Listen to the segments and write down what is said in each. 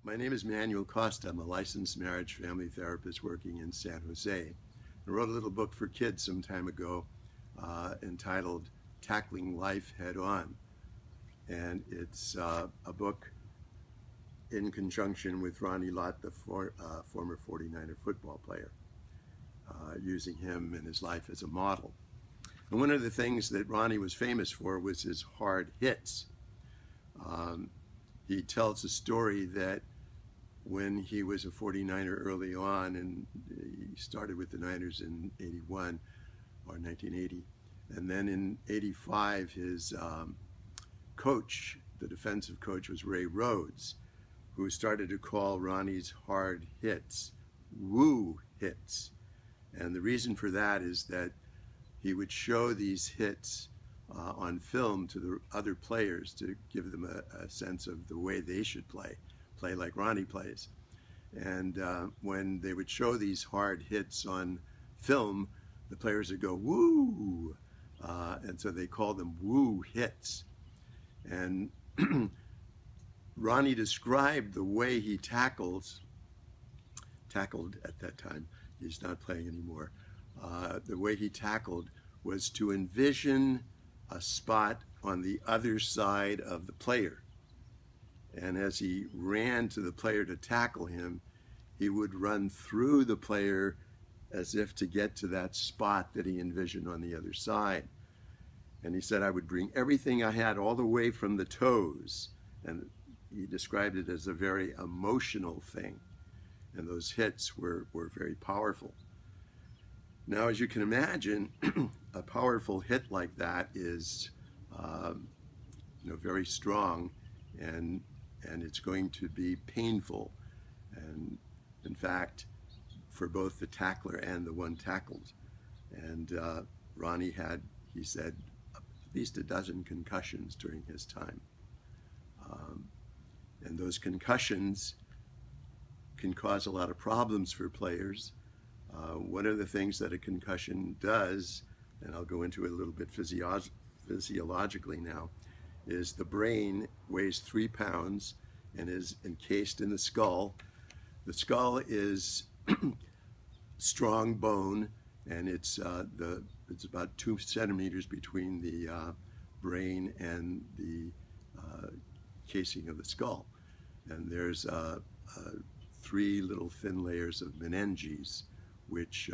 My name is Manuel Costa. I'm a licensed marriage family therapist working in San Jose. I wrote a little book for kids some time ago entitled Tackling Life Head On. And it's a book in conjunction with Ronnie Lott, the former 49er football player, using him and his life as a model. And one of the things that Ronnie was famous for was his hard hits. He tells a story that when he was a 49er early on, and he started with the Niners in 81 or 1980, and then in 85 his coach, the defensive coach, was Ray Rhodes, who started to call Ronnie's hard hits woo hits. And the reason for that is that he would show these hits on film to the other players to give them a sense of the way they should play like Ronnie plays. And when they would show these hard hits on film, the players would go, woo! And so they called them woo hits. And Ronnie described the way he tackled at that time, he's not playing anymore, the way he tackled was to envision a spot on the other side of the player. And as he ran to the player to tackle him, he would run through the player as if to get to that spot that he envisioned on the other side. And he said, I would bring everything I had all the way from the toes. And he described it as a very emotional thing. And those hits were very powerful. Now, as you can imagine, a powerful hit like that is very strong, and it's going to be painful. And in fact, for both the tackler and the one tackled. And Ronnie had, he said, at least a dozen concussions during his time. And those concussions can cause a lot of problems for players. One of the things that a concussion does, and I'll go into it a little bit physiologically now, is the brain weighs 3 pounds and is encased in the skull. The skull is strong bone, and it's about 2 centimeters between the brain and the casing of the skull. And there's 3 little thin layers of meninges which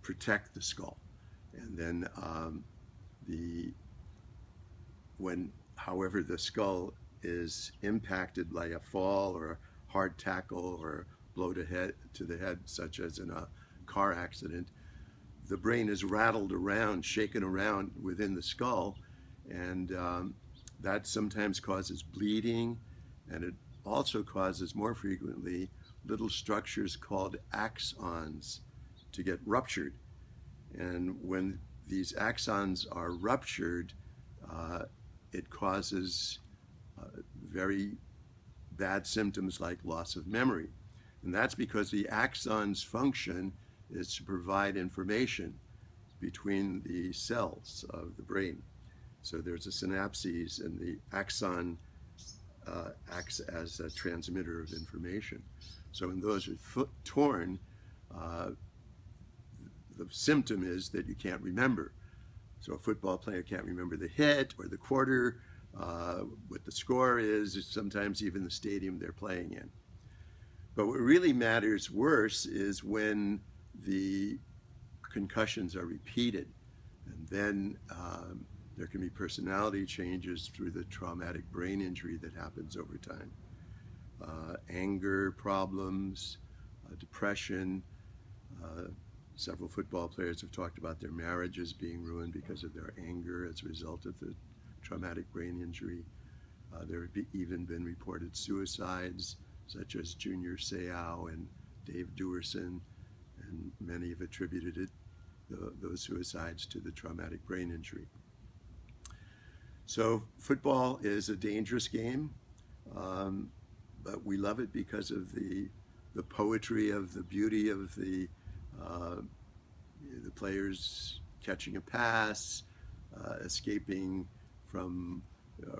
protect the skull. And then however the skull is impacted by a fall or a hard tackle or a blow to the head, such as in a car accident, the brain is rattled around, shaken around within the skull, and that sometimes causes bleeding, and it also causes, more frequently, little structures called axons to get ruptured. And when these axons are ruptured, it causes very bad symptoms like loss of memory. And that's because the axon's function is to provide information between the cells of the brain. So there's a synapses, and the axon acts as a transmitter of information. So when those are torn, the symptom is that you can't remember. So a football player can't remember the hit or the quarter, what the score is, sometimes even the stadium they're playing in. But what really matters worse is when the concussions are repeated, and then there can be personality changes through the traumatic brain injury that happens over time. Anger problems, depression. Several football players have talked about their marriages being ruined because of their anger as a result of the traumatic brain injury. There have even been reported suicides, such as Junior Seau and Dave Duerson, and many have attributed those suicides to the traumatic brain injury. So football is a dangerous game, but we love it because of the poetry of the beauty of the players catching a pass, escaping from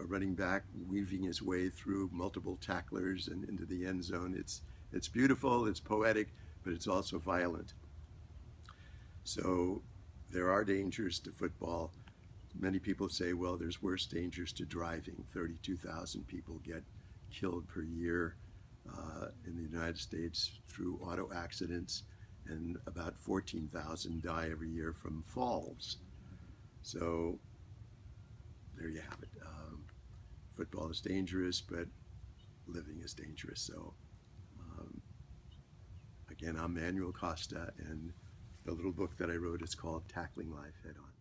running back, weaving his way through multiple tacklers and into the end zone. It's beautiful, it's poetic, but it's also violent. So there are dangers to football. Many people say, well, there's worse dangers to driving. 32,000 people get killed per year in the United States through auto accidents, and about 14,000 die every year from falls. So there you have it. Football is dangerous, but living is dangerous. So again, I'm Manuel Costa, and the little book that I wrote is called Tackling Life Head On.